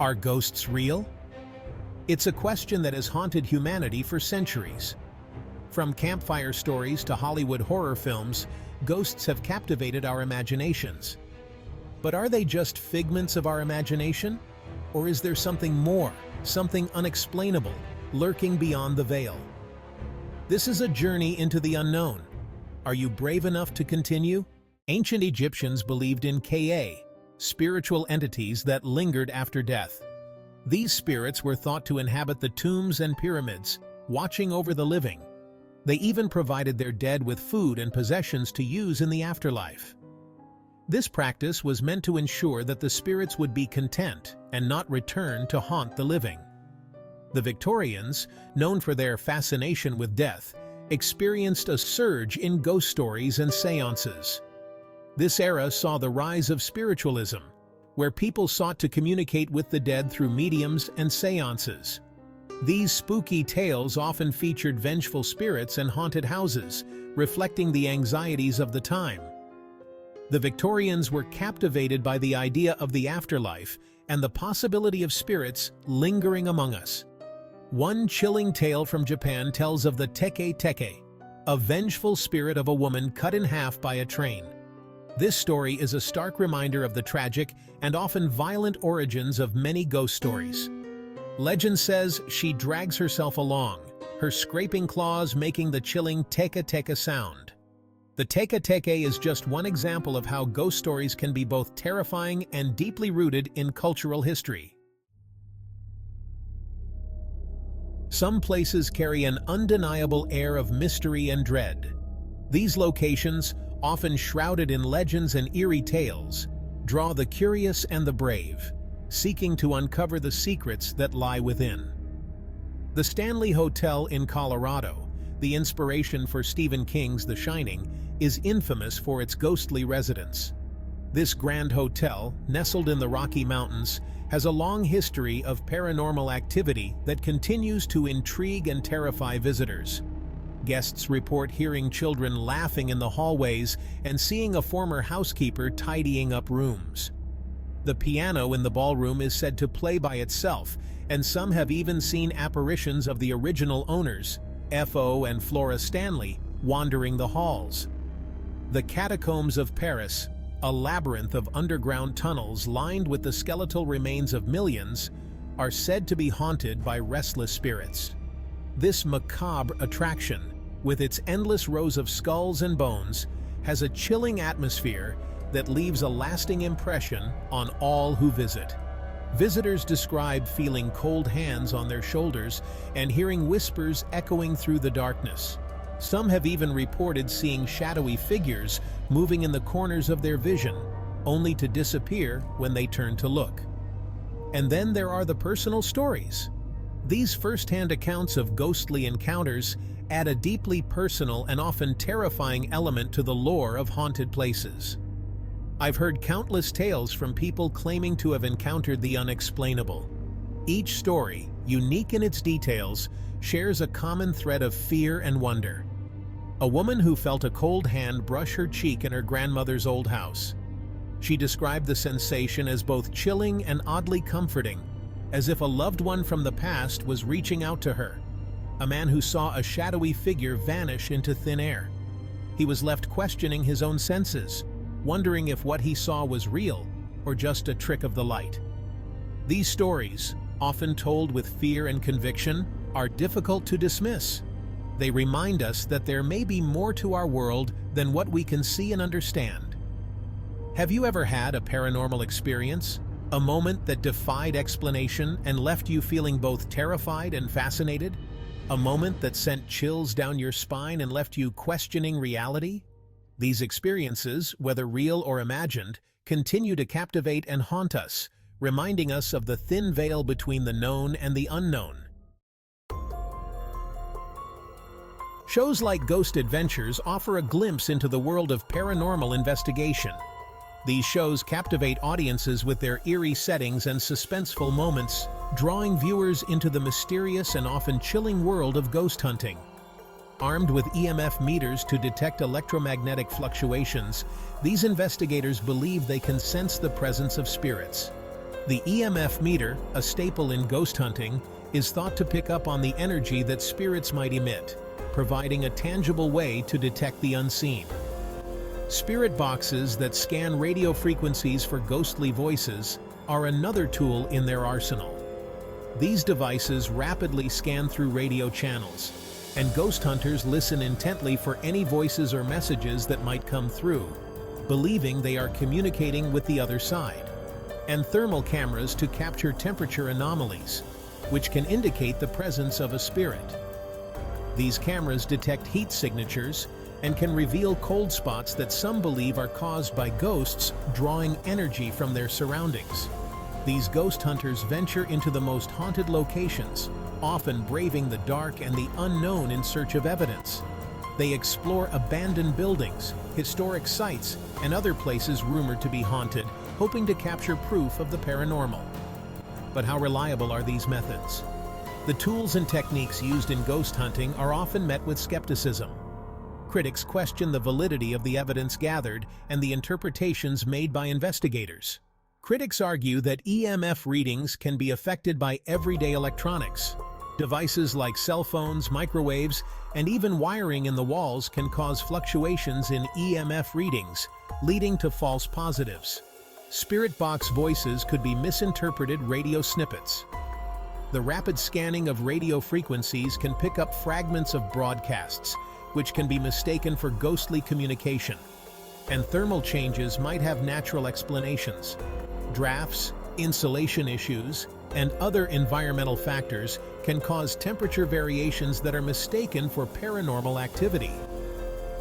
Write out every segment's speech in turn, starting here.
Are ghosts real? It's a question that has haunted humanity for centuries. From campfire stories to Hollywood horror films, ghosts have captivated our imaginations. But are they just figments of our imagination? Or is there something more, something unexplainable, lurking beyond the veil? This is a journey into the unknown. Are you brave enough to continue? Ancient Egyptians believed in Ka, spiritual entities that lingered after death. These spirits were thought to inhabit the tombs and pyramids, watching over the living. They even provided their dead with food and possessions to use in the afterlife. This practice was meant to ensure that the spirits would be content and not return to haunt the living. The Victorians, known for their fascination with death, experienced a surge in ghost stories and seances. This era saw the rise of spiritualism, where people sought to communicate with the dead through mediums and seances. These spooky tales often featured vengeful spirits and haunted houses, reflecting the anxieties of the time. The Victorians were captivated by the idea of the afterlife and the possibility of spirits lingering among us. One chilling tale from Japan tells of the teke teke, a vengeful spirit of a woman cut in half by a train. This story is a stark reminder of the tragic and often violent origins of many ghost stories. Legend says she drags herself along, her scraping claws making the chilling teka teka sound. The teka teke is just one example of how ghost stories can be both terrifying and deeply rooted in cultural history. Some places carry an undeniable air of mystery and dread. These locations, often shrouded in legends and eerie tales, draw the curious and the brave, seeking to uncover the secrets that lie within. The Stanley Hotel in Colorado, the inspiration for Stephen King's The Shining, is infamous for its ghostly residents. This grand hotel, nestled in the Rocky Mountains, has a long history of paranormal activity that continues to intrigue and terrify visitors. Guests report hearing children laughing in the hallways and seeing a former housekeeper tidying up rooms. The piano in the ballroom is said to play by itself, and some have even seen apparitions of the original owners, F.O. and Flora Stanley, wandering the halls. The Catacombs of Paris, a labyrinth of underground tunnels lined with the skeletal remains of millions, are said to be haunted by restless spirits. This macabre attraction, with its endless rows of skulls and bones, has a chilling atmosphere that leaves a lasting impression on all who visit. Visitors describe feeling cold hands on their shoulders and hearing whispers echoing through the darkness. Some have even reported seeing shadowy figures moving in the corners of their vision, only to disappear when they turn to look. And then there are the personal stories. These first-hand accounts of ghostly encounters add a deeply personal and often terrifying element to the lore of haunted places. I've heard countless tales from people claiming to have encountered the unexplainable. Each story, unique in its details, shares a common thread of fear and wonder. A woman who felt a cold hand brush her cheek in her grandmother's old house. She described the sensation as both chilling and oddly comforting, as if a loved one from the past was reaching out to her. A man who saw a shadowy figure vanish into thin air. He was left questioning his own senses, wondering if what he saw was real or just a trick of the light. These stories, often told with fear and conviction, are difficult to dismiss. They remind us that there may be more to our world than what we can see and understand. Have you ever had a paranormal experience? A moment that defied explanation and left you feeling both terrified and fascinated? A moment that sent chills down your spine and left you questioning reality? These experiences, whether real or imagined, continue to captivate and haunt us, reminding us of the thin veil between the known and the unknown. Shows like Ghost Adventures offer a glimpse into the world of paranormal investigation. These shows captivate audiences with their eerie settings and suspenseful moments, drawing viewers into the mysterious and often chilling world of ghost hunting. Armed with EMF meters to detect electromagnetic fluctuations, these investigators believe they can sense the presence of spirits. The EMF meter, a staple in ghost hunting, is thought to pick up on the energy that spirits might emit, providing a tangible way to detect the unseen. Spirit boxes that scan radio frequencies for ghostly voices are another tool in their arsenal. These devices rapidly scan through radio channels, and ghost hunters listen intently for any voices or messages that might come through, believing they are communicating with the other side. And thermal cameras to capture temperature anomalies, which can indicate the presence of a spirit. These cameras detect heat signatures and can reveal cold spots that some believe are caused by ghosts drawing energy from their surroundings. These ghost hunters venture into the most haunted locations, often braving the dark and the unknown in search of evidence. They explore abandoned buildings, historic sites, and other places rumored to be haunted, hoping to capture proof of the paranormal. But how reliable are these methods? The tools and techniques used in ghost hunting are often met with skepticism. Critics question the validity of the evidence gathered and the interpretations made by investigators. Critics argue that EMF readings can be affected by everyday electronics. Devices like cell phones, microwaves, and even wiring in the walls can cause fluctuations in EMF readings, leading to false positives. Spirit box voices could be misinterpreted radio snippets. The rapid scanning of radio frequencies can pick up fragments of broadcasts, which can be mistaken for ghostly communication. And thermal changes might have natural explanations. Drafts, insulation issues, and other environmental factors can cause temperature variations that are mistaken for paranormal activity.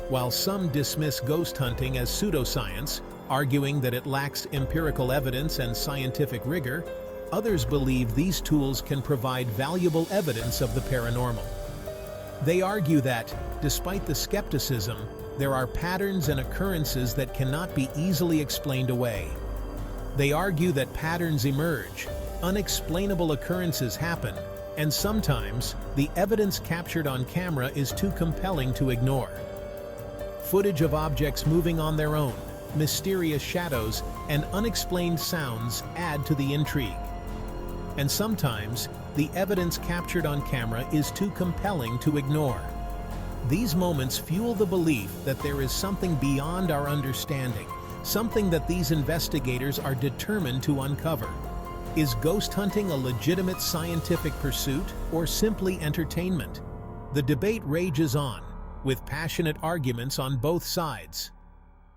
While some dismiss ghost hunting as pseudoscience, arguing that it lacks empirical evidence and scientific rigor, others believe these tools can provide valuable evidence of the paranormal. They argue that, despite the skepticism, there are patterns and occurrences that cannot be easily explained away. They argue that patterns emerge, unexplainable occurrences happen, and sometimes the evidence captured on camera is too compelling to ignore. Footage of objects moving on their own, mysterious shadows, and unexplained sounds add to the intrigue. And sometimes, the evidence captured on camera is too compelling to ignore. These moments fuel the belief that there is something beyond our understanding, something that these investigators are determined to uncover. Is ghost hunting a legitimate scientific pursuit or simply entertainment? The debate rages on, with passionate arguments on both sides.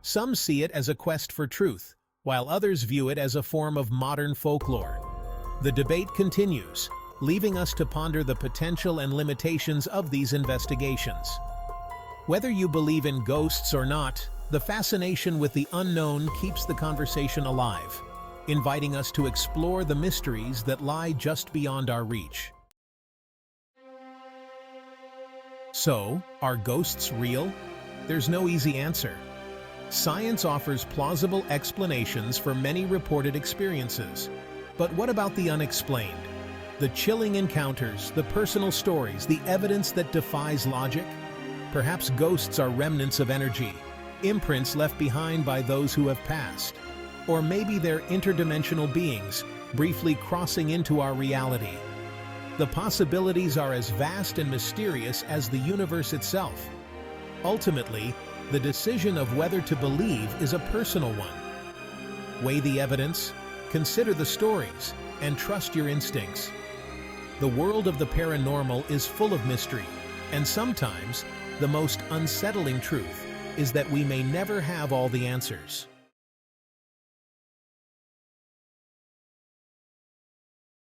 Some see it as a quest for truth, while others view it as a form of modern folklore. The debate continues, leaving us to ponder the potential and limitations of these investigations. Whether you believe in ghosts or not, the fascination with the unknown keeps the conversation alive, inviting us to explore the mysteries that lie just beyond our reach. So, are ghosts real? There's no easy answer. Science offers plausible explanations for many reported experiences. But what about the unexplained? The chilling encounters, the personal stories, the evidence that defies logic? Perhaps ghosts are remnants of energy, imprints left behind by those who have passed. Or maybe they're interdimensional beings, briefly crossing into our reality. The possibilities are as vast and mysterious as the universe itself. Ultimately, the decision of whether to believe is a personal one. Weigh the evidence, consider the stories, and trust your instincts. The world of the paranormal is full of mystery, and sometimes the most unsettling truth is that we may never have all the answers.